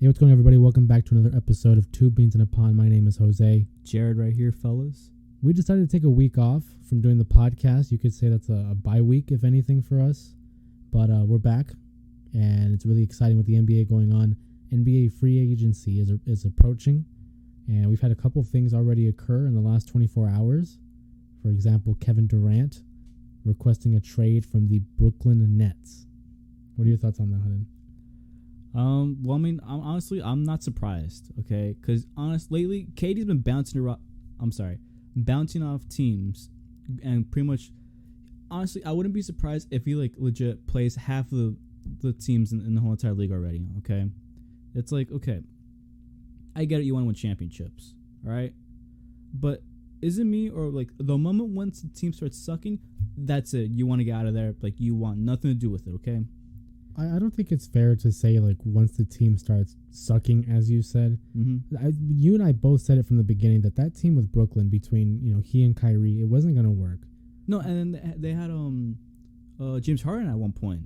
Hey, what's going on, everybody? Welcome back to another episode of Two Beans in a Pond. My name is Jose. Jared right here, fellas. We decided to take a week off from doing the podcast. You could say that's a bye week, if anything, for us. But we're back, and it's really exciting with the NBA going on. NBA free agency is approaching, and we've had a couple of things already occur in the last 24 hours. For example, Kevin Durant requesting a trade from the Brooklyn Nets. What are your thoughts on that, Hudden? Well, I mean, I'm not surprised, okay? Because lately, KD's been bouncing off teams, and pretty much, honestly, I wouldn't be surprised if he legit plays half of the teams in the whole entire league already. Okay, it's like, okay, I get it, you want to win championships, all right, but is it me, or the moment once the team starts sucking, that's it, you want to get out of there, you want nothing to do with it, okay? I don't think it's fair to say, once the team starts sucking, as you said. Mm-hmm. You and I both said it from the beginning that team with Brooklyn, between he and Kyrie, it wasn't going to work. No, and then they had James Harden at one point.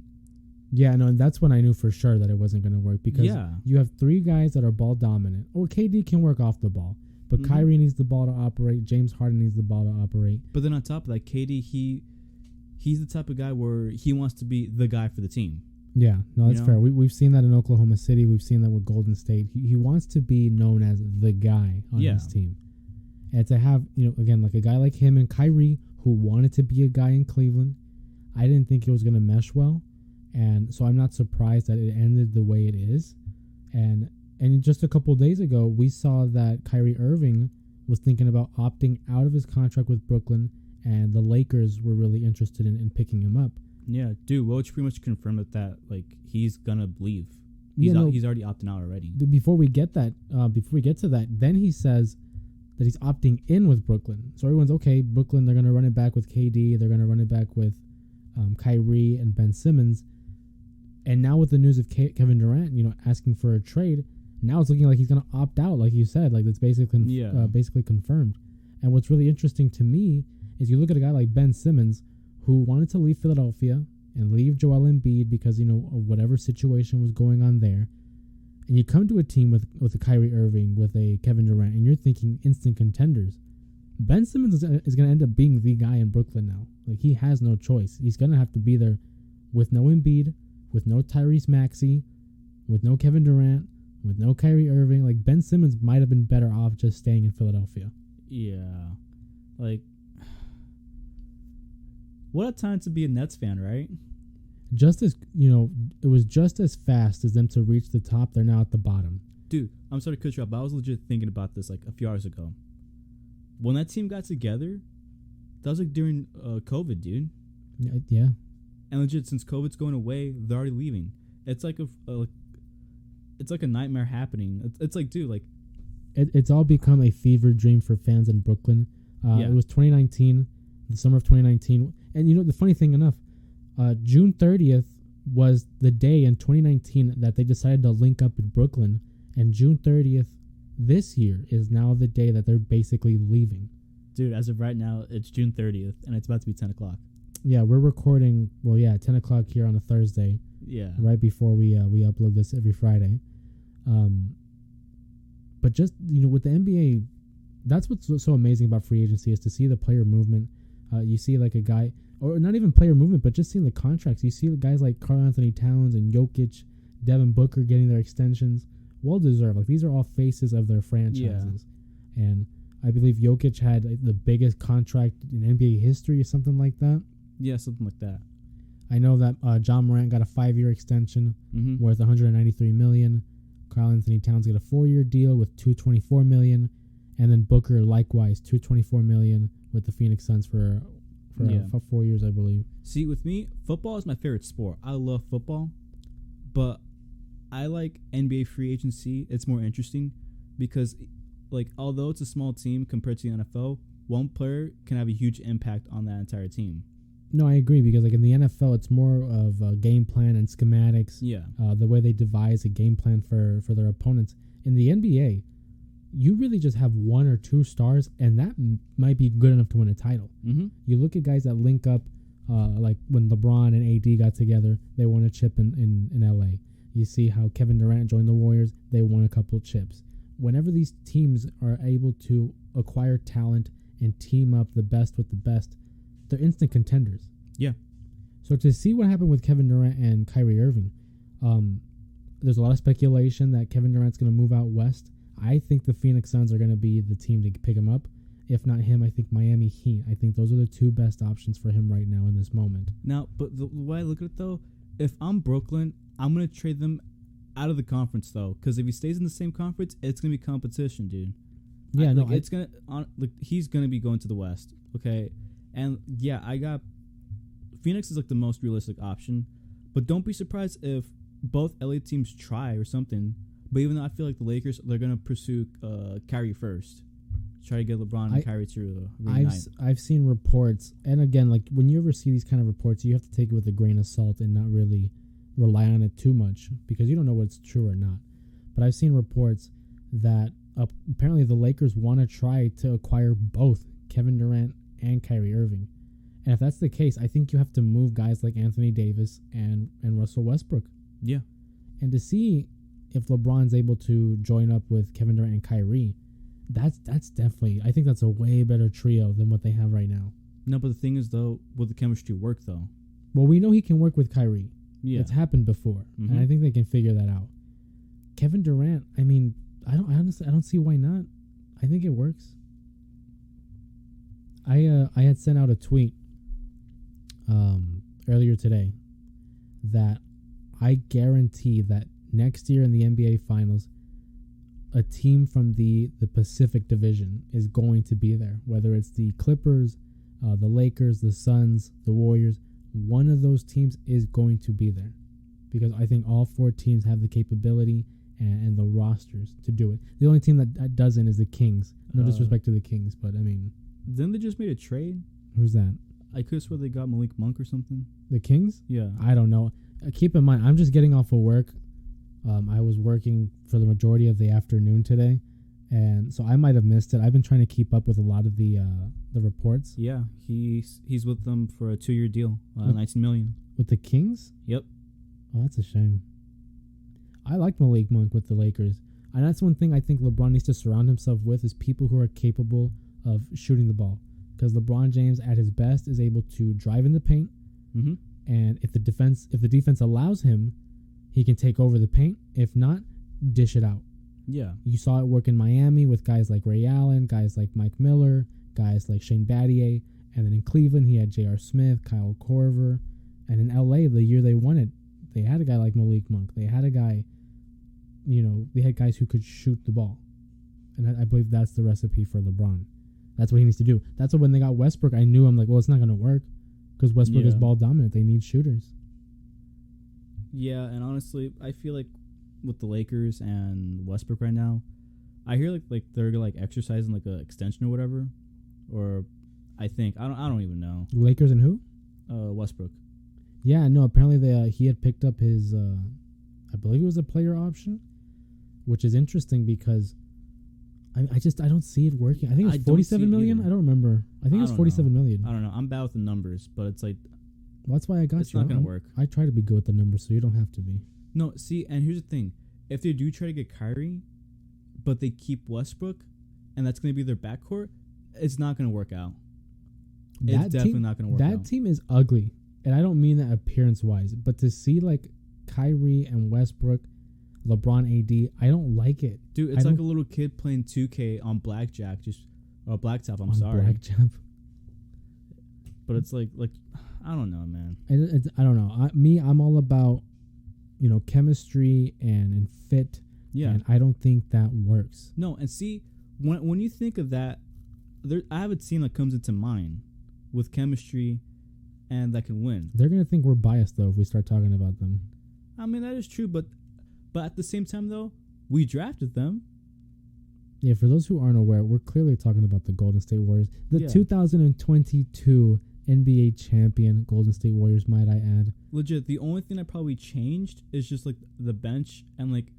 Yeah, no, and that's when I knew for sure that it wasn't going to work, because you have three guys that are ball dominant. Well, KD can work off the ball, but Kyrie needs the ball to operate. James Harden needs the ball to operate. But then on top of that, KD, he's the type of guy where he wants to be the guy for the team. Yeah, no, that's fair. We've seen that in Oklahoma City. We've seen that with Golden State. He wants to be known as the guy on his team. And to have, again, a guy like him and Kyrie, who wanted to be a guy in Cleveland, I didn't think it was going to mesh well. And so I'm not surprised that it ended the way it is. And just a couple of days ago, we saw that Kyrie Irving was thinking about opting out of his contract with Brooklyn, and the Lakers were really interested in picking him up. Yeah, dude, Woj pretty much confirmed that he's gonna leave. He's already opting out already. Before we get to that, then he says that he's opting in with Brooklyn. So everyone's okay. Brooklyn, they're gonna run it back with KD. They're gonna run it back with Kyrie and Ben Simmons. And now with the news of Kevin Durant, asking for a trade, now it's looking like he's gonna opt out, like you said. That's basically confirmed. And what's really interesting to me is you look at a guy like Ben Simmons, who wanted to leave Philadelphia and leave Joel Embiid because, of whatever situation was going on there. And you come to a team with a Kyrie Irving, with a Kevin Durant, and you're thinking instant contenders. Ben Simmons is going to end up being the guy in Brooklyn now. He has no choice. He's going to have to be there with no Embiid, with no Tyrese Maxey, with no Kevin Durant, with no Kyrie Irving. Ben Simmons might have been better off just staying in Philadelphia. Yeah. What a time to be a Nets fan, right? Just as, it was just as fast as them to reach the top, they're now at the bottom. Dude, I'm sorry to cut you off, but I was legit thinking about this a few hours ago. When that team got together, that was during COVID, dude. Yeah. And legit, since COVID's going away, they're already leaving. It's like a nightmare happening. It's dude, It's all become a fever dream for fans in Brooklyn. It was 2019, the summer of 2019. And the funny thing enough, June 30th was the day in 2019 that they decided to link up in Brooklyn. And June 30th this year is now the day that they're basically leaving. Dude, as of right now, it's June 30th, and it's about to be 10 o'clock. Yeah, we're recording, 10 o'clock here on a Thursday. Yeah. Right before we upload this every Friday. But just, with the NBA, that's what's so amazing about free agency, is to see the player movement. You see a guy, or not even player movement, but just seeing the contracts. You see the guys like Karl Anthony Towns and Jokic, Devin Booker getting their extensions. Well deserved. These are all faces of their franchises. Yeah. And I believe Jokic had the biggest contract in NBA history or something like that. Yeah, something like that. I know that John Morant got a 5-year extension worth $193 million. Karl Anthony Towns got a 4-year deal with $224 million. And then Booker, likewise, $224 million with the Phoenix Suns for 4 years, I believe. See, with me, football is my favorite sport. I love football, but I like NBA free agency. It's more interesting because, although it's a small team compared to the NFL, one player can have a huge impact on that entire team. No, I agree, because in the NFL, it's more of a game plan and schematics. Yeah. The way they devise a game plan for their opponents. In the NBA, you really just have one or two stars, and that might be good enough to win a title. Mm-hmm. You look at guys that link up, like when LeBron and AD got together, they won a chip in LA. You see how Kevin Durant joined the Warriors. They won a couple chips. Whenever these teams are able to acquire talent and team up the best with the best, they're instant contenders. Yeah. So to see what happened with Kevin Durant and Kyrie Irving, there's a lot of speculation that Kevin Durant's going to move out west. I think the Phoenix Suns are going to be the team to pick him up. If not him, I think Miami Heat. I think those are the two best options for him right now in this moment. Now, but the way I look at it, though, if I'm Brooklyn, I'm going to trade them out of the conference, though, because if he stays in the same conference, it's going to be competition, dude. Yeah, he's going to be going to the West, okay? And, yeah, I got Phoenix is, like, the most realistic option, but don't be surprised if both LA teams try or something. But even though I feel like the Lakers, they're going to pursue Kyrie first. Try to get LeBron and Kyrie to reunite. I've seen reports, and again, like when you ever see these kind of reports, you have to take it with a grain of salt and not really rely on it too much because you don't know what's true or not. But I've seen reports that apparently the Lakers want to try to acquire both Kevin Durant and Kyrie Irving. And if that's the case, I think you have to move guys like Anthony Davis and Russell Westbrook. Yeah. And to see if LeBron's able to join up with Kevin Durant and Kyrie, that's definitely, I think that's a way better trio than what they have right now. No, but the thing is, though, will the chemistry work, though? Well, we know he can work with Kyrie. Yeah. It's happened before, and I think they can figure that out. Kevin Durant, I mean, I don't see why not. I think it works. I had sent out a tweet earlier today that I guarantee that next year in the NBA Finals, a team from the Pacific Division is going to be there. Whether it's the Clippers, the Lakers, the Suns, the Warriors, one of those teams is going to be there. Because I think all four teams have the capability and the rosters to do it. The only team that doesn't is the Kings. No disrespect to the Kings, but I mean... Then they just made a trade? Who's that? I could have sworn they got Malik Monk or something. The Kings? Yeah. I don't know. Keep in mind, I'm just getting off of work. I was working for the majority of the afternoon today, and so I might have missed it. I've been trying to keep up with a lot of the reports. Yeah, he's with them for a 2-year deal, $19 million. With the Kings? Yep. Oh, that's a shame. I like Malik Monk with the Lakers, and that's one thing I think LeBron needs to surround himself with is people who are capable of shooting the ball. Because LeBron James, at his best, is able to drive in the paint, and if the defense allows him, he can take over the paint. If not, dish it out. Yeah. You saw it work in Miami with guys like Ray Allen, guys like Mike Miller, guys like Shane Battier. And then in Cleveland, he had J.R. Smith, Kyle Korver. And in L.A., the year they won it, they had a guy like Malik Monk. They had a guy, they had guys who could shoot the ball. And I believe that's the recipe for LeBron. That's what he needs to do. That's what when they got Westbrook, I knew, I'm like, well, it's not going to work because Westbrook is ball dominant. They need shooters. Yeah, and honestly, I feel like with the Lakers and Westbrook right now, I hear like they're like exercising like an extension or whatever, or I think I don't even know. Lakers and who? Westbrook. Yeah, no. Apparently, he had picked up his, I believe it was a player option, which is interesting because I don't see it working. I think it was $47 million. I don't remember. I think it was $47 million. I don't know. I'm bad with the numbers, but it's like. Well, that's why I got you. It's not going to work. I try to be good with the numbers, so you don't have to be. No, see, and here's the thing. If they do try to get Kyrie, but they keep Westbrook, and that's going to be their backcourt, it's not going to work out. It's definitely not going to work out. That team is ugly, and I don't mean that appearance-wise, but to see, like, Kyrie and Westbrook, LeBron, AD, I don't like it. Dude, it's like a little kid playing 2K on Blackjack, Blacktop, I'm sorry. Blackjack. But it's like I don't know, man. I don't know. I'm all about, chemistry and fit. Yeah. And I don't think that works. No, and see, when you think of that, I have a team that comes into mind with chemistry and that can win. They're going to think we're biased, though, if we start talking about them. I mean, that is true, but at the same time, though, we drafted them. Yeah, for those who aren't aware, we're clearly talking about the Golden State Warriors. The 2022 NBA champion Golden State Warriors, might I add. Legit, the only thing that probably changed is just like the bench and like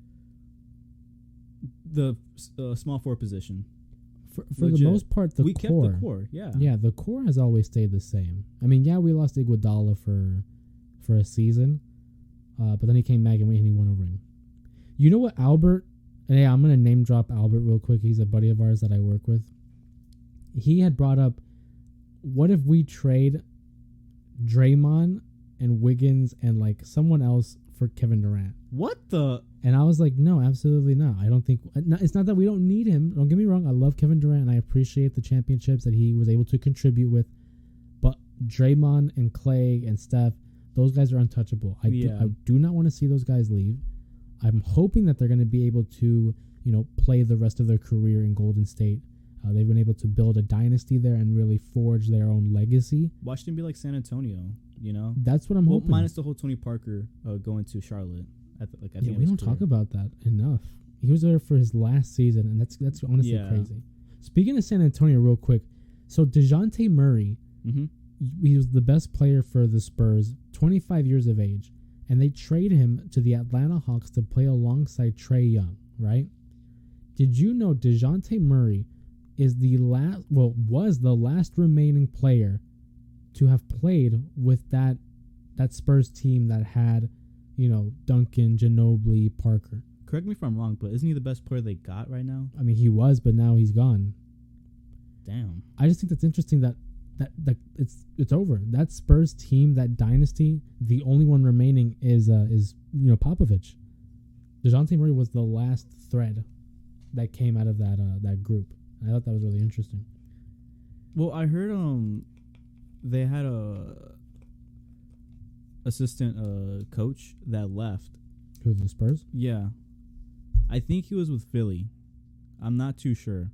the small forward position. For the most part, we kept the core. Yeah. Yeah, the core has always stayed the same. I mean, we lost Iguodala for a season. but then he came back and he won a ring. You know what, Albert? Hey, I'm gonna name drop Albert real quick. He's a buddy of ours that I work with. He had brought up, what if we trade Draymond and Wiggins and like someone else for Kevin Durant? What the? And I was like, no, absolutely not. I don't think it's not that we don't need him. Don't get me wrong. I love Kevin Durant and I appreciate the championships that he was able to contribute with. But Draymond and Clay and Steph, those guys are untouchable. I do not want to see those guys leave. I'm hoping that they're going to be able to, play the rest of their career in Golden State. They've been able to build a dynasty there and really forge their own legacy. Watch them be like San Antonio, That's what I'm hoping. Minus the whole Tony Parker going to Charlotte. I think we don't talk about that enough. He was there for his last season, and that's honestly crazy. Speaking of San Antonio real quick, so DeJounte Murray, he was the best player for the Spurs, 25 years of age, and they trade him to the Atlanta Hawks to play alongside Trae Young, right? Did you know DeJounte Murray was the last remaining player to have played with that Spurs team that had, Duncan, Ginobili, Parker? Correct me if I'm wrong, but isn't he the best player they got right now? I mean, he was, but now he's gone. Damn. I just think that's interesting that it's over. That Spurs team, that dynasty, the only one remaining is Popovich. DeJounte Murray was the last thread that came out of that group. I thought that was really interesting. Well, I heard they had a assistant coach that left. Who, the Spurs? Yeah. I think he was with Philly. I'm not too sure.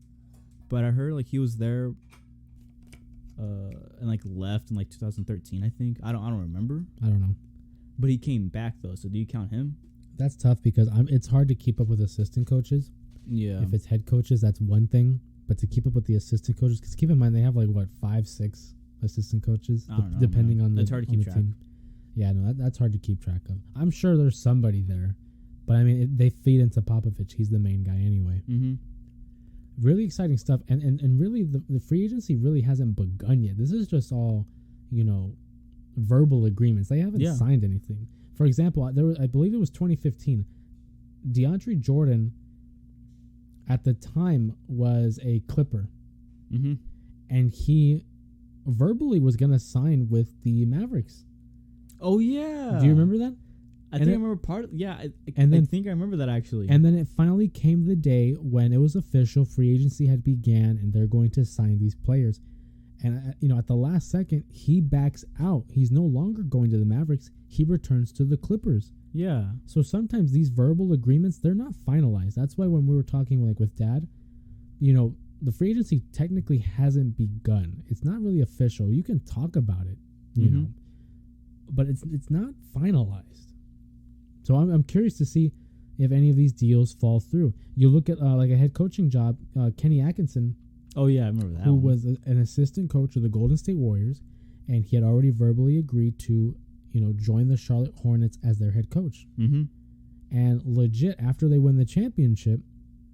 But I heard like he was there and like left in like 2013, I think. I don't remember. I don't know. But he came back though, so do you count him? That's tough because it's hard to keep up with assistant coaches. Yeah. If it's head coaches, that's one thing. But to keep up with the assistant coaches, because keep in mind they have like 5, 6 assistant coaches, depending on the it's hard to keep track. Team. Yeah, no, that's hard to keep track of. I'm sure there's somebody there, but I mean they feed into Popovich. He's the main guy anyway. Mm-hmm. Really exciting stuff, and really the free agency really hasn't begun yet. This is just all, verbal agreements. They haven't signed anything. For example, I believe it was 2015. DeAndre Jordan at the time was a Clipper. Mm-hmm. And he verbally was going to sign with the Mavericks. Oh, yeah. Do you remember that? I remember part of, yeah. I think I remember that actually. And then it finally came the day when it was official, free agency had began, and they're going to sign these players. And, at the last second, he backs out. He's no longer going to the Mavericks. He returns to the Clippers. Yeah. So sometimes these verbal agreements, they're not finalized. That's why when we were talking like with Dad, the free agency technically hasn't begun. It's not really official. You can talk about it, you know, but it's not finalized. So I'm curious to see if any of these deals fall through. You look at like a head coaching job, Kenny Atkinson. Oh yeah, I remember that. Who was an assistant coach of the Golden State Warriors, and he had already verbally agreed to join the Charlotte Hornets as their head coach. Mm-hmm. And legit, after they win the championship,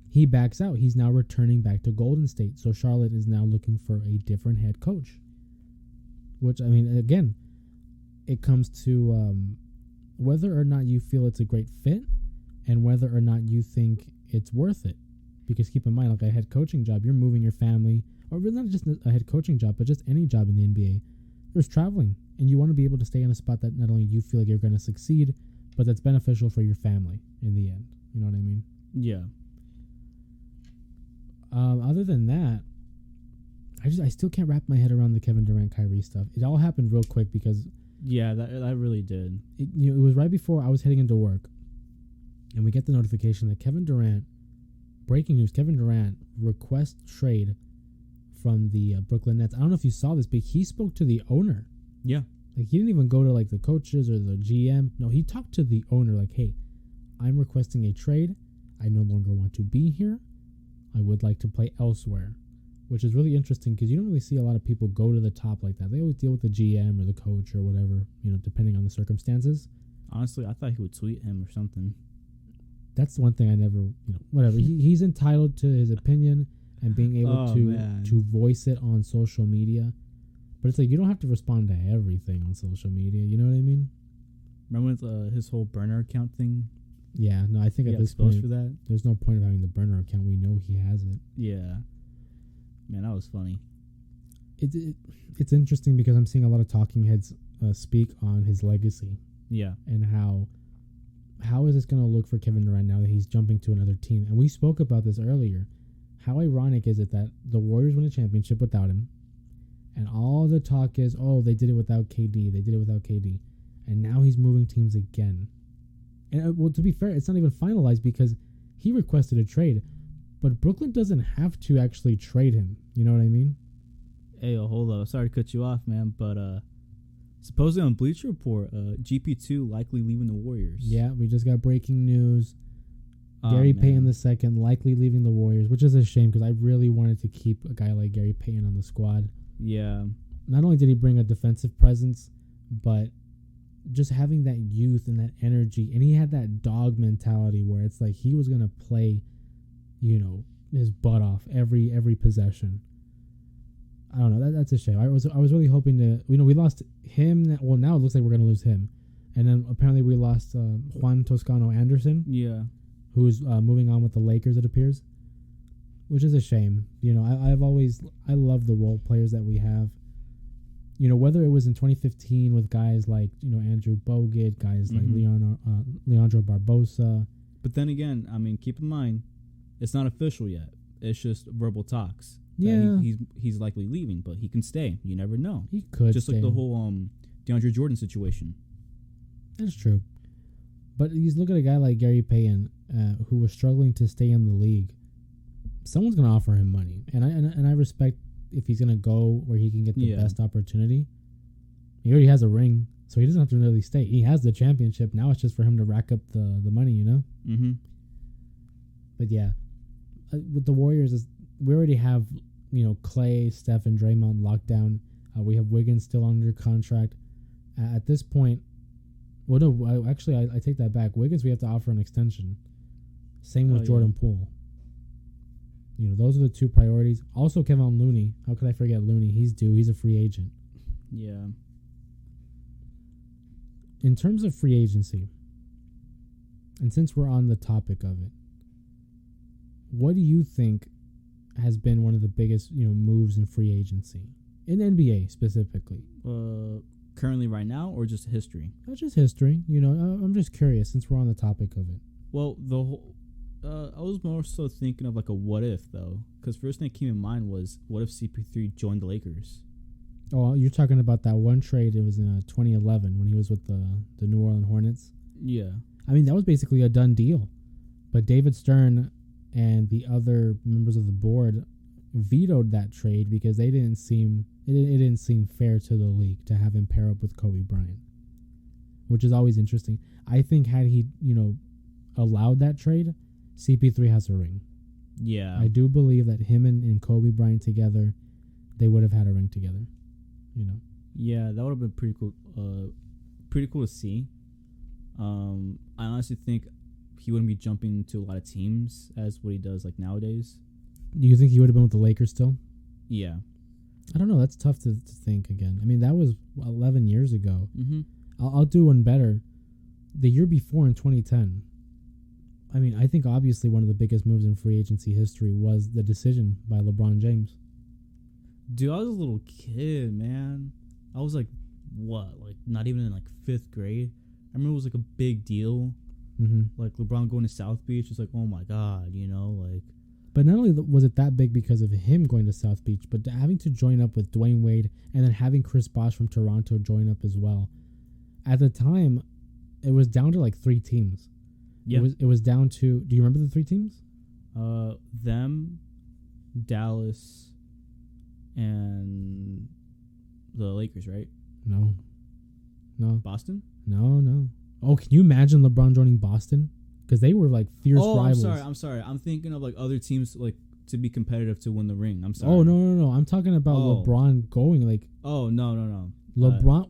he backs out. He's now returning back to Golden State. So Charlotte is now looking for a different head coach. Which, I mean, again, it comes to whether or not you feel it's a great fit and whether or not you think it's worth it. Because keep in mind, like a head coaching job, you're moving your family, or really not just a head coaching job, but just any job in the NBA. There's traveling. And you want to be able to stay in a spot that not only you feel like you're going to succeed, but that's beneficial for your family in the end. You know what I mean? Yeah. Other than that, I still can't wrap my head around the Kevin Durant Kyrie stuff. It all happened real quick because that really did. It was right before I was heading into work, and we get the notification that Kevin Durant, breaking news, Kevin Durant requests trade from the Brooklyn Nets. I don't know if you saw this, but he spoke to the owner. Yeah. Like, he didn't even go to, like, the coaches or the GM. No, he talked to the owner, like, hey, I'm requesting a trade. I no longer want to be here. I would like to play elsewhere, which is really interesting because you don't really see a lot of people go to the top like that. They always deal with the GM or the coach or whatever, depending on the circumstances. Honestly, I thought he would tweet him or something. That's the one thing I never, whatever. He's entitled to his opinion and being able to voice it on social media. But it's like you don't have to respond to everything on social media. You know what I mean? Remember with, his whole burner account thing? Yeah, no, I think He at got this exposed point, for that. there's no point of having the burner account. We know he has it. Yeah, man, that was funny. It's interesting because I'm seeing a lot of talking heads speak on his legacy Yeah, and how is this going to look for Kevin Durant now that he's jumping to another team? And we spoke about this earlier. How ironic is it that the Warriors win a championship without him, and all the talk is, oh, they did it without KD, they did it without KD, and now he's moving teams again. And well, to be fair, it's not even finalized because he requested a trade, but Brooklyn doesn't have to actually trade him. You know what I mean? Hey, hold up. Sorry to cut you off, man, but supposedly on Bleacher Report, GP2 likely leaving the Warriors. Yeah, we just got breaking news. Gary Payton II likely leaving the Warriors, which is a shame because I really wanted to keep a guy like Gary Payton on the squad. Yeah. Not only did he bring a defensive presence, but just having that youth and that energy, and he had that dog mentality where it's like he was gonna play, his butt off every possession. I don't know. That's a shame. I was really hoping to. We lost him. Well, now it looks like we're gonna lose him, and then apparently we lost Juan Toscano Anderson. Yeah. Who's moving on with the Lakers? It appears, which is a shame. I love the role players that we have. Whether it was in 2015 with guys like Andrew Bogut, guys like Leandro Barbosa. But then again, I mean, keep in mind, it's not official yet. It's just verbal talks. Yeah, he's likely leaving, but he can stay. You never know. He could just stay. like the whole DeAndre Jordan situation. That's true. But you look at a guy like Gary Payton, who was struggling to stay in the league. Someone's going to offer him money, and I respect if he's going to go where he can get the best opportunity. He already has a ring, so he doesn't have to really stay. He has the championship. Now it's just for him to rack up the money, Mm-hmm. But yeah, with the Warriors, we already have Clay, Steph, and Draymond locked down. We have Wiggins still under contract. At this point, well, no, I take that back. Wiggins, we have to offer an extension. Same with Jordan Poole. Those are the two priorities. Also, Kevin Looney. How could I forget Looney? He's due. He's a free agent. Yeah. In terms of free agency, and since we're on the topic of it, what do you think has been one of the biggest, moves in free agency in NBA specifically? Currently, right now, or just history? Not just history. I'm just curious since we're on the topic of it. Well, the whole. I was more so thinking of like a what if though, because first thing that came in mind was what if CP3 joined the Lakers? Oh, you're talking about that one trade. It was in 2011 when he was with the New Orleans Hornets. Yeah, I mean that was basically a done deal, but David Stern and the other members of the board vetoed that trade because it didn't seem fair to the league to have him pair up with Kobe Bryant, which is always interesting. I think had he allowed that trade, CP3 has a ring. Yeah, I do believe that him and Kobe Bryant together, they would have had a ring together. Yeah, that would have been pretty cool. Pretty cool to see. I honestly think he wouldn't be jumping into a lot of teams as what he does like nowadays. Do you think he would have been with the Lakers still? Yeah. I don't know. That's tough to think again. I mean, that was 11 years ago. Mm-hmm. I'll do one better. The year before in 2010, I mean, I think obviously one of the biggest moves in free agency history was the decision by LeBron James. Dude, I was a little kid, man. I was like, what? Like, not even in like 5th grade. I remember it was like a big deal. Mm-hmm. Like LeBron going to South Beach. It's like, oh my God, like. But not only was it that big because of him going to South Beach, but having to join up with Dwayne Wade and then having Chris Bosh from Toronto join up as well. At the time, it was down to like 3 teams. Yeah. It was down to. Do you remember the 3 teams? Them, Dallas, and the Lakers, right? No. Boston? No. Oh, can you imagine LeBron joining Boston? Because they were like fierce rivals. I'm sorry. I'm thinking of like other teams like to be competitive to win the ring. I'm sorry. Oh no. I'm talking about LeBron going like. Oh no. LeBron,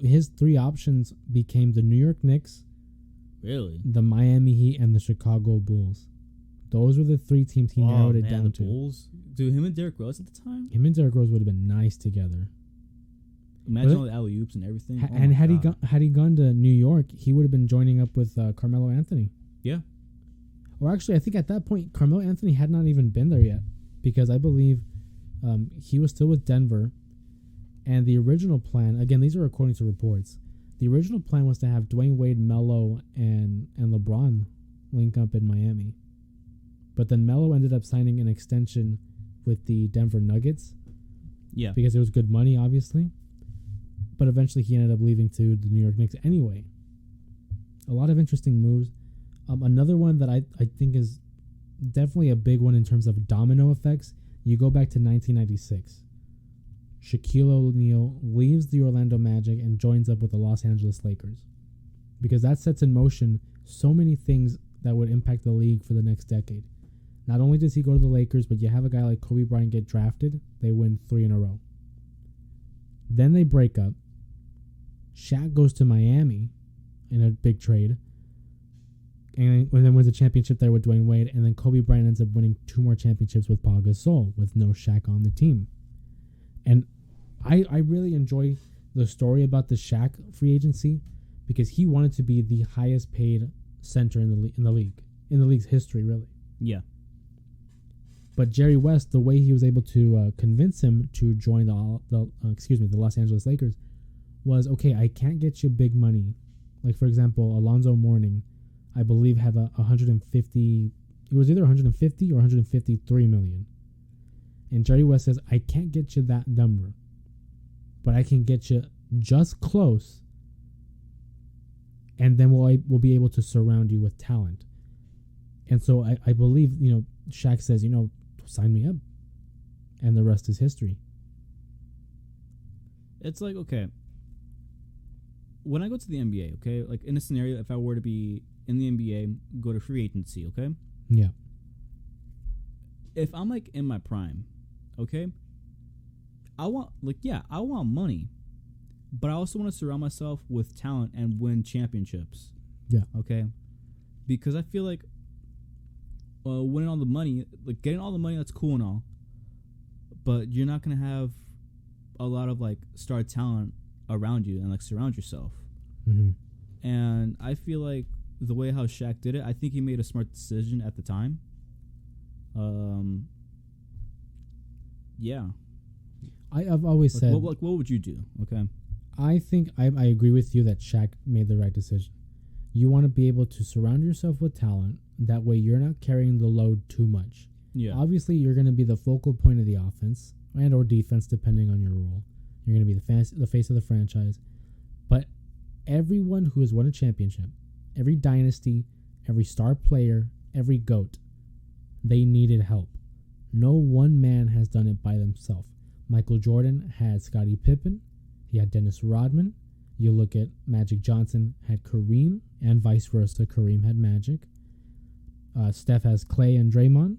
his 3 options became the New York Knicks. Really? The Miami Heat and the Chicago Bulls. Those were the 3 teams he narrowed it down the to. Bulls. Dude, him and Derrick Rose at the time? Him and Derrick Rose would have been nice together. Imagine all the alley oops and everything. And had he gone to New York, he would have been joining up with Carmelo Anthony. Yeah. Or actually, I think at that point, Carmelo Anthony had not even been there yet, because I believe he was still with Denver. And the original plan, again, these are according to reports, the original plan was to have Dwayne Wade, Melo, and LeBron link up in Miami. But then Melo ended up signing an extension with the Denver Nuggets. Yeah. Because it was good money, obviously. But eventually he ended up leaving to the New York Knicks anyway. A lot of interesting moves. Another one that I think is definitely a big one in terms of domino effects. You go back to 1996. Shaquille O'Neal leaves the Orlando Magic and joins up with the Los Angeles Lakers. Because that sets in motion so many things that would impact the league for the next decade. Not only does he go to the Lakers, but you have a guy like Kobe Bryant get drafted. They win 3 in a row. Then they break up. Shaq goes to Miami in a big trade. And then wins a championship there with Dwayne Wade. And then Kobe Bryant ends up winning 2 more championships with Paul Gasol with no Shaq on the team. And I really enjoy the story about the Shaq free agency because he wanted to be the highest paid center in the league's history, really. Yeah. But Jerry West, the way he was able to convince him to join the Los Angeles Lakers was, okay, I can't get you big money. Like, for example, Alonzo Mourning, I believe, had 150. It was either 150 or 153 million. And Jerry West says, I can't get you that number, but I can get you just close. And then we'll be able to surround you with talent. And so I believe, Shaq says, sign me up. And the rest is history. It's like, okay, when I go to the NBA, okay, like in a scenario, if I were to be in the NBA, go to free agency, okay? Yeah. If I'm like in my prime, okay, I want money, but I also want to surround myself with talent and win championships. Yeah. Okay? Because I feel like winning all the money, like getting all the money, that's cool and all, but you're not going to have a lot of like star talent around you and like surround yourself. Mm-hmm. And I feel like the way how Shaq did it, I think he made a smart decision at the time. Yeah. I've always said... What would you do? Okay. I think I agree with you that Shaq made the right decision. You want to be able to surround yourself with talent. That way you're not carrying the load too much. Yeah. Obviously, you're going to be the focal point of the offense and or defense, depending on your role. You're going to be the face of the franchise. But everyone who has won a championship, every dynasty, every star player, every GOAT, they needed help. No one man has done it by themselves. Michael Jordan had Scottie Pippen. He had Dennis Rodman. You look at Magic Johnson had Kareem, and vice versa. Kareem had Magic. Steph has Clay and Draymond.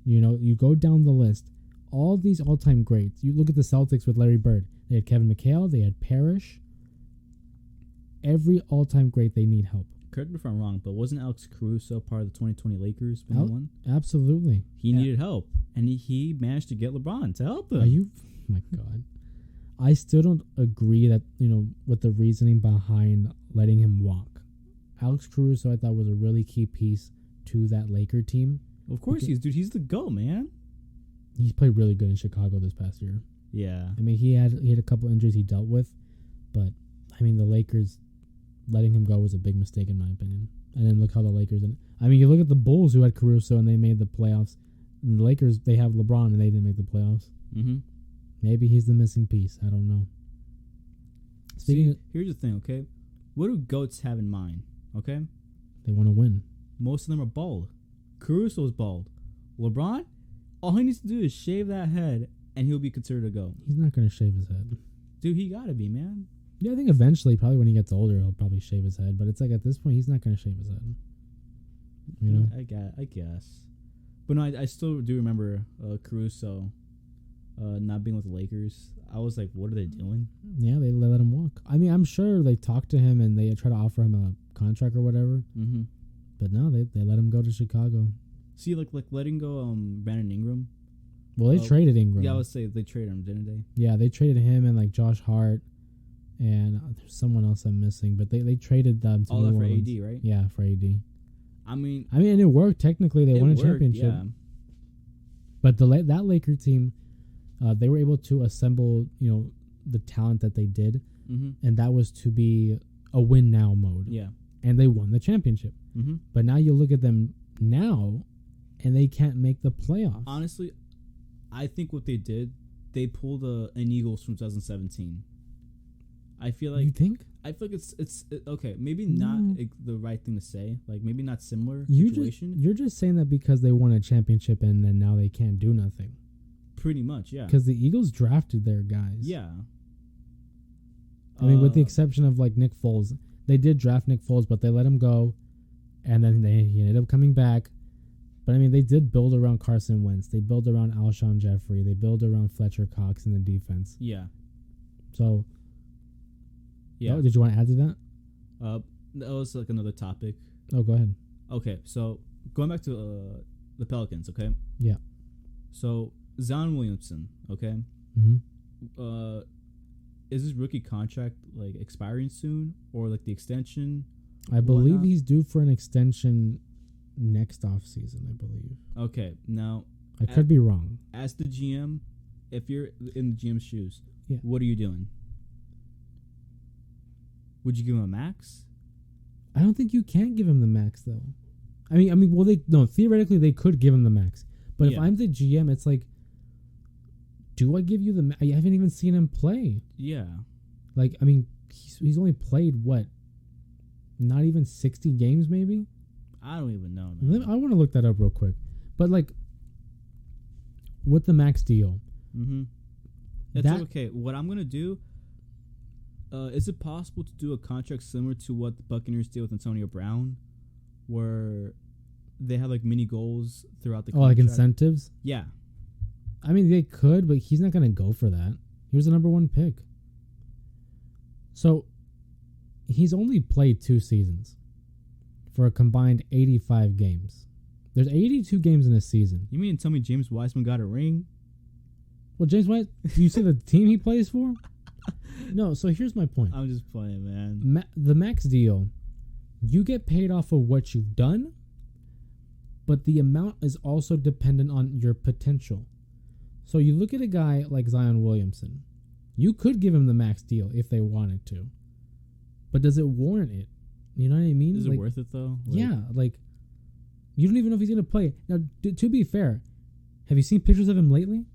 You go down the list. All these all-time greats. You look at the Celtics with Larry Bird. They had Kevin McHale. They had Parrish. Every all-time great, they need help. Correct me if I'm wrong, but wasn't Alex Caruso part of the 2020 Lakers when they won? Absolutely. He needed help, and he managed to get LeBron to help him. Are you? My God. I still don't agree that, with the reasoning behind letting him walk. Alex Caruso, I thought, was a really key piece to that Laker team. Of course he is, dude. He's the GOAT, man. He's played really good in Chicago this past year. Yeah. I mean, he had a couple injuries he dealt with, but, I mean, the Lakers letting him go was a big mistake, in my opinion. And then look how the Lakers... you look at the Bulls, who had Caruso, and they made the playoffs. And the Lakers, they have LeBron, and they didn't make the playoffs. Mm-hmm. Maybe he's the missing piece. I don't know. Here's the thing, okay? What do GOATs have in mind, okay? They want to win. Most of them are bald. Caruso's bald. LeBron, all he needs to do is shave that head, and he'll be considered a GOAT. He's not going to shave his head. Dude, he gotta be, man. Yeah, I think eventually, probably when he gets older, he'll probably shave his head. But it's like at this point, he's not going to shave his head. I guess. But no, I still do remember Caruso not being with the Lakers. I was like, what are they doing? Yeah, they let him walk. I mean, I'm sure they talked to him and they try to offer him a contract or whatever. Mm-hmm. But no, they let him go to Chicago. See, like letting go Brandon Ingram, Well, they traded Ingram. Yeah, I would say they traded him, didn't they? Yeah, they traded him and like Josh Hart, and there's someone else I'm missing, but they traded them to All New that for Orleans. AD, right? Yeah, for AD. I mean, and it worked. Technically, they won a worked, championship. Yeah. But that Laker team, they were able to assemble, the talent that they did, and that was to be a win now mode. Yeah. And they won the championship. But now you look at them now, and they can't make the playoffs. Honestly, I think what they did, they pulled an Eagles from 2017. I feel like you think? I feel like it's okay. Maybe not the right thing to say. Like maybe not similar You're situation. Just saying that because they won a championship and then now they can't do nothing. Pretty much, yeah. Because the Eagles drafted their guys. Yeah. I mean, with the exception of like Nick Foles, they did draft Nick Foles, but they let him go, and then he ended up coming back. But I mean, they did build around Carson Wentz. They built around Alshon Jeffrey. They built around Fletcher Cox in the defense. Yeah. So. Yeah. Oh, did you want to add to that? That was like another topic. Oh, go ahead. Okay, so going back to the Pelicans, okay? Yeah. So Zion Williamson, okay? Mm-hmm. Is his rookie contract like expiring soon, or like the extension? I believe he's due for an extension next off season. I believe. Okay, now I could be wrong. As the GM, if you're in the GM's shoes, yeah, what are you doing? Would you give him a max? I don't think you can give him the max though. I mean, well, theoretically they could give him the max, but if I'm the GM, it's like, do I give you the? I haven't even seen him play. Yeah, like I mean, he's only played what? Not even 60 games, maybe. I don't even know, man. I want to look that up real quick, but like, with the max deal, It's okay. What I'm gonna do. Is it possible to do a contract similar to what the Buccaneers did with Antonio Brown, where they have like mini goals throughout the contract? Oh, like incentives? Yeah. I mean, they could, but he's not going to go for that. He was the number one pick. So, he's only played 2 seasons for a combined 85 games. There's 82 games in a season. You mean to tell me James Wiseman got a ring? Well, James Wiseman, do you see the team he plays for? No, so here's my point. I'm just playing, man. The max deal, you get paid off of what you've done, but the amount is also dependent on your potential. So you look at a guy like Zion Williamson. You could give him the max deal if they wanted to, but does it warrant it? You know what I mean? Is it worth it though? Yeah, like you don't even know if he's gonna play. Now, to be fair, have you seen pictures of him lately?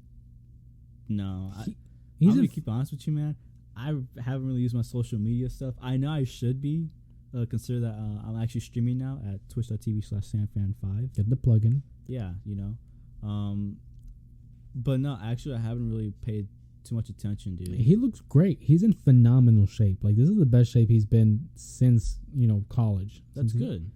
No, I'm gonna keep honest with you, man. I haven't really used my social media stuff. I know I should be. Consider that I'm actually streaming now at twitch.tv/SamFan5. Get the plug-in. Yeah, but no, actually, I haven't really paid too much attention, dude. He looks great. He's in phenomenal shape. Like, this is the best shape he's been since, college. That's good.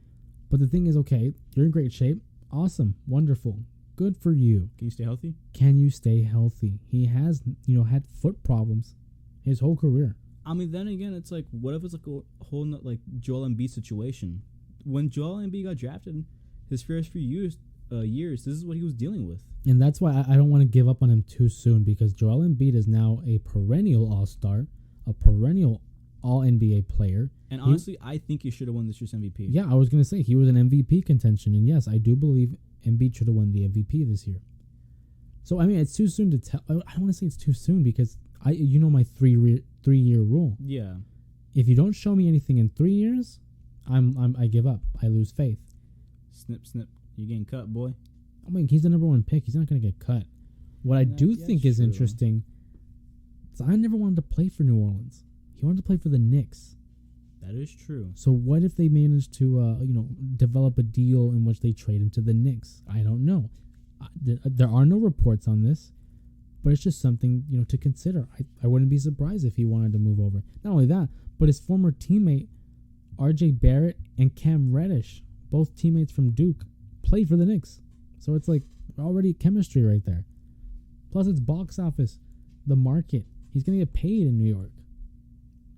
But the thing is, okay, you're in great shape. Awesome. Wonderful. Good for you. Can you stay healthy? Can you stay healthy? He has, had foot problems his whole career. I mean, then again, it's like, what if it's like a whole like Joel Embiid situation? When Joel Embiid got drafted, his first few years, this is what he was dealing with. And that's why I don't want to give up on him too soon, because Joel Embiid is now a perennial All-Star, a perennial All-NBA player. And honestly, I think he should have won this year's MVP. Yeah, I was going to say, he was an MVP contention. And yes, I do believe Embiid should have won the MVP this year. So, I mean, it's too soon to tell. I don't want to say it's too soon, because my 3-year rule. Yeah. If you don't show me anything in 3 years, I give up. I lose faith. Snip, snip. You're getting cut, boy. I mean, he's the number one pick. He's not going to get cut. What I do think is interesting, Zion never wanted to play for New Orleans. He wanted to play for the Knicks. That is true. So what if they managed to, develop a deal in which they trade him to the Knicks? I don't know. There are no reports on this, but it's just something, to consider. I wouldn't be surprised if he wanted to move over. Not only that, but his former teammate, R.J. Barrett and Cam Reddish, both teammates from Duke, played for the Knicks. So it's like already chemistry right there. Plus, it's box office, the market. He's going to get paid in New York.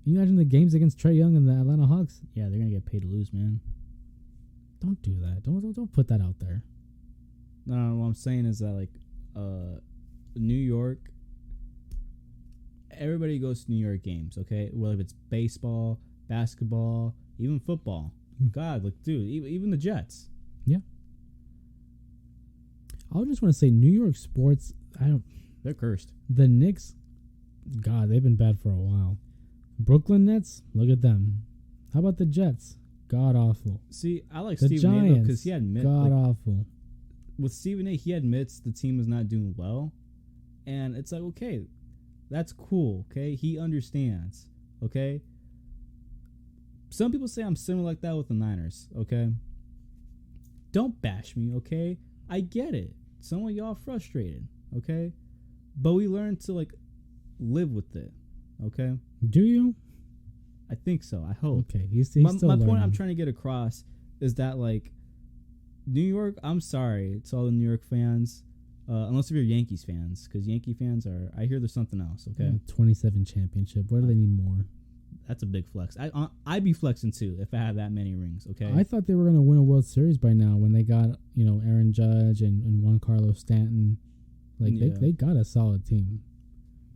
Can you imagine the games against Trae Young and the Atlanta Hawks? Yeah, they're going to get paid to lose, man. Don't do that. Don't put that out there. No, what I'm saying is that, like, New York. Everybody goes to New York games, okay? Whether it's baseball, basketball, even football. God, like, dude, even the Jets. Yeah. I just want to say New York sports, They're cursed. the Knicks, God, they've been bad for a while. Brooklyn Nets, look at them. How about the Jets? God awful. See, I like The Stephen A. Giants, because he admits, God like, awful. with Stephen A., he admits the team is not doing well. And it's like, okay, that's cool, okay? He understands, okay? Some people say I'm similar like that with the Niners, okay? Don't bash me, okay? I get it. Some of y'all frustrated, okay? But we learn to, like, live with it, okay? Do you? I think so. I hope. Okay, he's My still point learning. I'm trying to get across is that, like, New York, I'm sorry to all the New York fans, unless if you're Yankees fans, because Yankee fans are, I hear there's something else, okay? 27 championship. What do they need more? That's a big flex. I'd be flexing too if I had that many rings, okay? I thought they were going to win a World Series by now when they got, Aaron Judge and Juan Carlos Stanton. Like, Yeah. they got a solid team.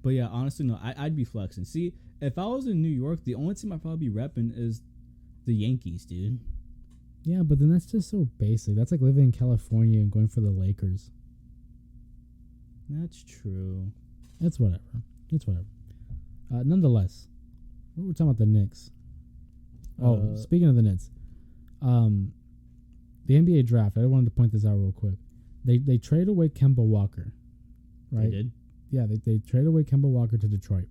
But yeah, honestly, no, I'd be flexing. See, if I was in New York, the only team I'd probably be repping is the Yankees, dude. Yeah, but then that's just so basic. That's like living in California and going for the Lakers. That's true. It's whatever. Nonetheless, we're talking about the Knicks. Oh, speaking of the Knicks, the NBA draft. I wanted to point this out real quick. They traded away Kemba Walker, right? They did? Yeah, they traded away Kemba Walker to Detroit.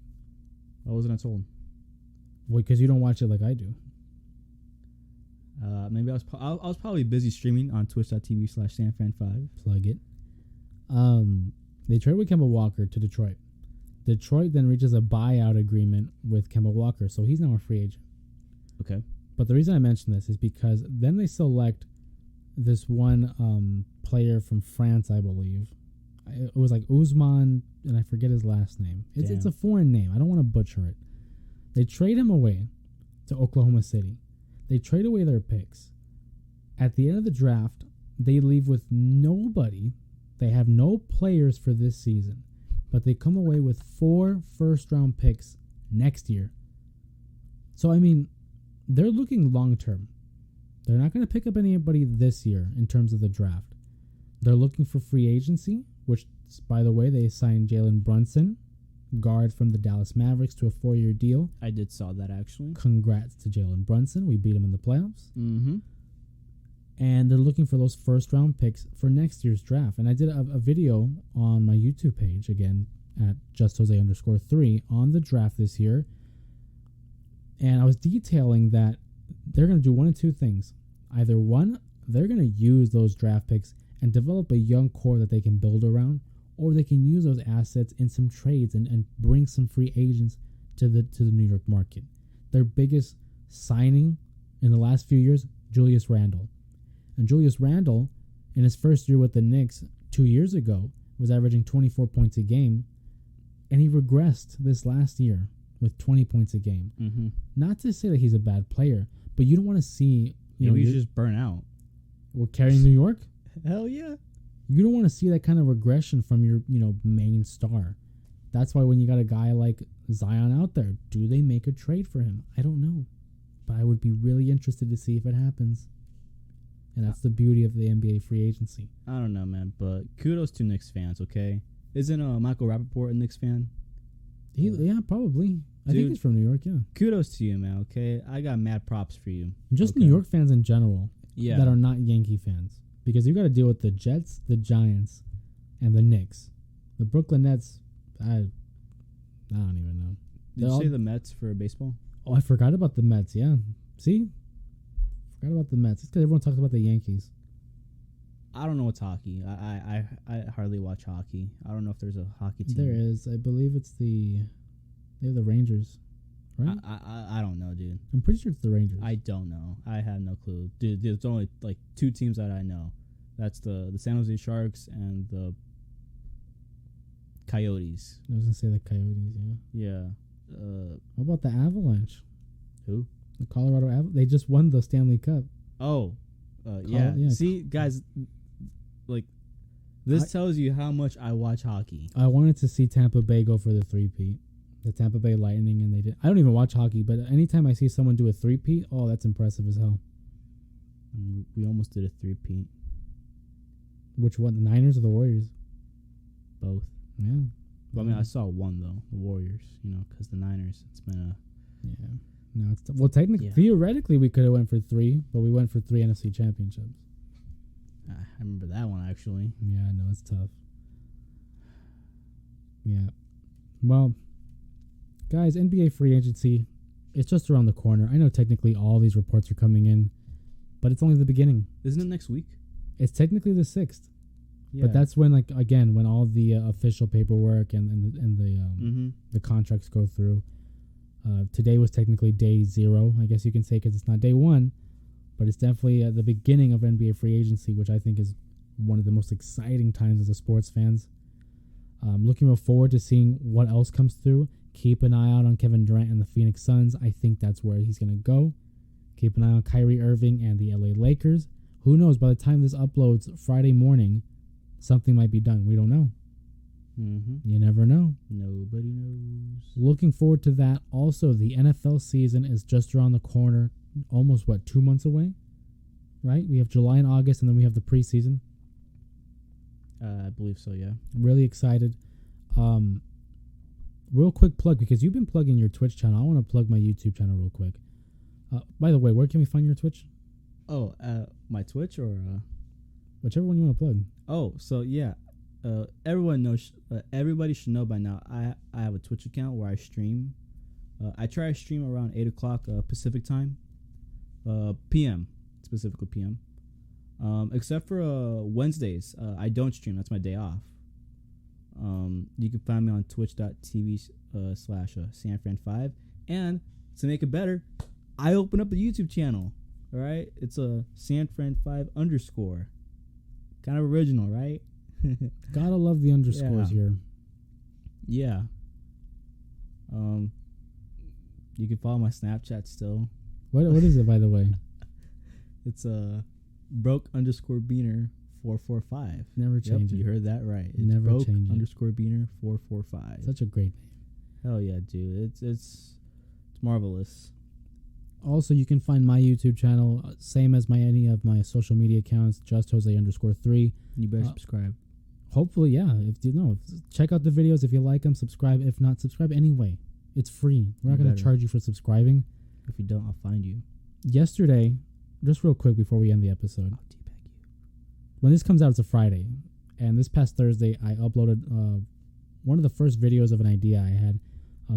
Why wasn't I told? Well, because you don't watch it like I do. Maybe I was probably busy streaming on twitch.tv/SanFran5. Plug it. They traded away Kemba Walker to Detroit. Detroit then reaches a buyout agreement with Kemba Walker, so he's now a free agent. Okay. But the reason I mention this is because then they select this one player from France, I believe. It was like Usman, and I forget his last name. It's a foreign name. I don't want to butcher it. They trade him away to Oklahoma City. They trade away their picks. At the end of the draft, they leave with nobody. They have no players for this season, but they come away with 4 first-round picks next year. So, I mean, they're looking long-term. They're not going to pick up anybody this year in terms of the draft. They're looking for free agency, which, by the way, they signed Jalen Brunson, guard from the Dallas Mavericks, to a 4-year deal. I did saw that, actually. Congrats to Jalen Brunson. We beat him in the playoffs. Mm-hmm. And they're looking for those first-round picks for next year's draft. And I did a video on my YouTube page, again, at JustJose_3, on the draft this year. And I was detailing that they're going to do one of two things. Either one, they're going to use those draft picks and develop a young core that they can build around, or they can use those assets in some trades and bring some free agents to the New York market. Their biggest signing in the last few years, Julius Randle. And Julius Randle, in his first year with the Knicks 2 years ago, was averaging 24 points a game, and he regressed this last year with 20 points a game. Mm-hmm. Not to say that he's a bad player, but you don't want to see... Maybe he's just burnt out. We're carrying New York? Hell yeah. You don't want to see that kind of regression from your, main star. That's why when you got a guy like Zion out there, do they make a trade for him? I don't know. But I would be really interested to see if it happens. And that's the beauty of the NBA free agency. I don't know, man, but kudos to Knicks fans, okay? Isn't Michael Rappaport a Knicks fan? Yeah, probably. I think Dude, he's from New York, yeah. Kudos to you, man, okay? I got mad props for you. Just okay? New York fans in general Yeah. that are not Yankee fans. Because you got to deal with the Jets, the Giants, and the Knicks. The Brooklyn Nets, I don't even know. Did you say the Mets for baseball? Oh, I forgot about the Mets, yeah. See? Forgot about the Mets. It's because everyone talks about the Yankees. I don't know what's hockey. I hardly watch hockey. I don't know if there's a hockey team. There is. I believe it's they're the Rangers, right? I don't know, dude. I'm pretty sure it's the Rangers. I don't know. I have no clue. Dude, there's only like 2 teams that I know. That's the San Jose Sharks and the Coyotes. I was going to say the Coyotes, yeah. Yeah. What about the Avalanche? Who? The Colorado Avalanche. They just won the Stanley Cup. Oh. Yeah. yeah. See, guys, like, This tells you how much I watch hockey. I wanted to see Tampa Bay go for the three-peat. The Tampa Bay Lightning, and they did. I don't even watch hockey, but anytime I see someone do a three-peat, oh, that's impressive as hell. We almost did a three-peat. Which one? The Niners or the Warriors? Both. Yeah. But I mean, I saw one, though. The Warriors, because the Niners, it's been a... Yeah. No, well, technically, theoretically, we could have went for 3, but we went for 3 NFC championships. I remember that one, actually. Yeah, I know. It's tough. Yeah. Well, guys, NBA free agency, it's just around the corner. I know technically all these reports are coming in, but it's only the beginning. Isn't it next week? It's technically the 6th. Yeah. But that's when, when all the official paperwork and the contracts go through. Today was technically day 0, I guess you can say, because it's not day 1, but it's definitely the beginning of NBA free agency, which I think is one of the most exciting times as a sports fans. Looking real forward to seeing what else comes through. Keep an eye out on Kevin Durant and the Phoenix Suns. I think that's where he's going to go. Keep an eye on Kyrie Irving and the LA Lakers. Who knows? By the time this uploads Friday morning, something might be done. We don't know. Mm-hmm. You never know. Nobody knows. Looking forward to that. Also, the NFL season is just around the corner. Almost, 2 months away? Right? We have July and August, and then we have the preseason. I believe so, yeah. Really excited. Real quick plug, because you've been plugging your Twitch channel. I want to plug my YouTube channel real quick. By the way, where can we find your Twitch? Oh, my Twitch or... Whichever one you want to plug. Oh, so yeah. Everyone knows. Everybody should know by now. I have a Twitch account where I stream. I try to stream around 8 o'clock Pacific time, PM, specifically PM. Except for Wednesdays, I don't stream. That's my day off. You can find me on twitch.tv/SanFran5. And to make it better, I open up a YouTube channel. All right, it's a SanFran5_. Kind of original, right? Gotta love the underscores here. Yeah. You can follow my Snapchat still. What is it, by the way? It's broke_beaner 445. Never change it. You heard that right. It's Never change it. broke_beaner 445. Such a great name. Hell yeah, dude. It's marvelous. Also, you can find my YouTube channel, same as any of my social media accounts, justjose_3. You better subscribe. Hopefully, yeah. Check out the videos if you like them. Subscribe. If not, subscribe anyway. It's free. We're not going to charge you for subscribing. If you don't, I'll find you. Yesterday, just real quick before we end the episode. I'll teabag you. When this comes out, it's a Friday. And this past Thursday, I uploaded one of the first videos of an idea I had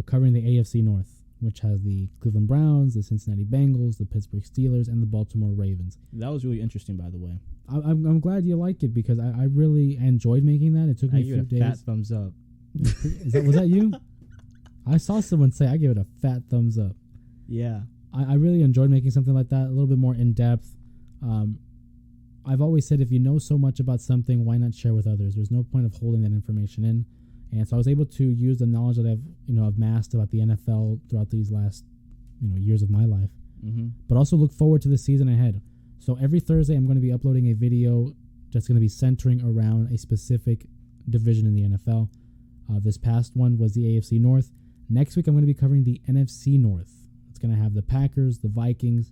covering the AFC North, which has the Cleveland Browns, the Cincinnati Bengals, the Pittsburgh Steelers, and the Baltimore Ravens. That was really interesting, by the way. I'm glad you like it because I really enjoyed making that. It took me a few days. Fat thumbs up. Was that you? I saw someone say I give it a fat thumbs up. Yeah. I really enjoyed making something like that, a little bit more in depth. I've always said if you know so much about something, why not share with others? There's no point of holding that information in. And so I was able to use the knowledge that I've amassed about the NFL throughout these last years of my life, but also look forward to the season ahead. So every Thursday I'm going to be uploading a video that's going to be centering around a specific division in the NFL. This past one was the AFC North. Next week I'm going to be covering the NFC North. It's going to have the Packers, the Vikings,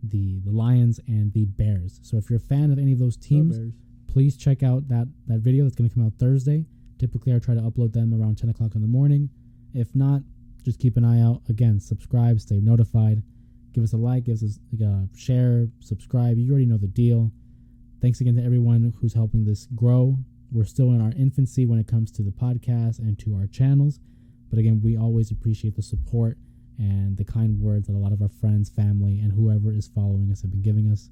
the Lions, and the Bears. So if you're a fan of any of those teams, please check out that video that's going to come out Thursday. Typically, I try to upload them around 10 o'clock in the morning. If not, just keep an eye out. Again, subscribe, stay notified. Give us a like, give us a share, subscribe. You already know the deal. Thanks again to everyone who's helping this grow. We're still in our infancy when it comes to the podcast and to our channels. But again, we always appreciate the support and the kind words that a lot of our friends, family, and whoever is following us have been giving us.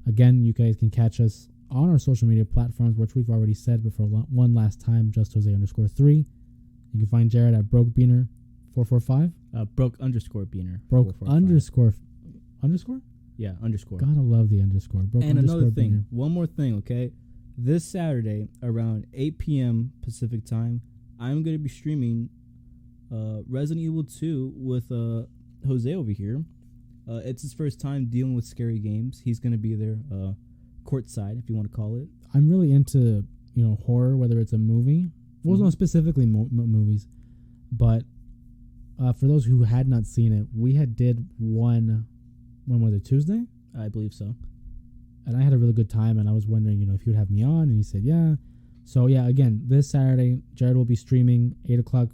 Again, you guys can catch us on our social media platforms, which we've already said, but for one last time, justjose_3. You can find Jared at brokebeaner445. Broke_beaner. Underscore? Yeah, underscore. Gotta love the underscore. And another thing, one more thing, okay? This Saturday around 8 p.m. Pacific time, I'm going to be streaming Resident Evil 2 with Jose over here. It's his first time dealing with scary games. He's going to be there courtside, if you want to call it. I'm really into, horror, whether it's a movie. Well, not specifically movies, but for those who had not seen it, we did one. When was it? Tuesday? I believe so. And I had a really good time, and I was wondering, if you would have me on, and he said, yeah. So, yeah, again, this Saturday, Jared will be streaming 8 o'clock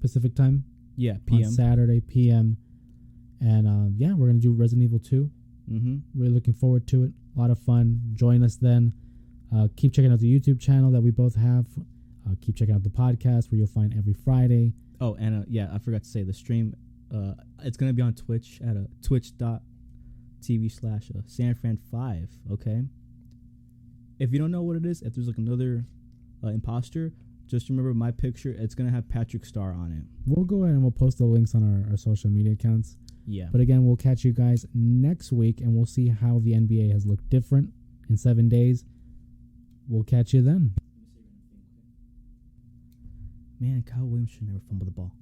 Pacific time. Yeah, p.m. On Saturday, p.m. And, we're going to do Resident Evil 2. Mm-hmm. Really looking forward to it. A lot of fun. Join us then. Keep checking out the YouTube channel that we both have. Keep checking out the podcast where you'll find every Friday. Oh, and, I forgot to say, the stream, it's going to be on Twitch at twitch.tv/SanFran5, okay? If you don't know what it is, if there's like another imposter, just remember my picture. It's going to have Patrick Starr on it. We'll go ahead and we'll post the links on our social media accounts. Yeah. But again, we'll catch you guys next week, and we'll see how the NBA has looked different in 7 days. We'll catch you then. Man, Kyle Williams should never fumble the ball.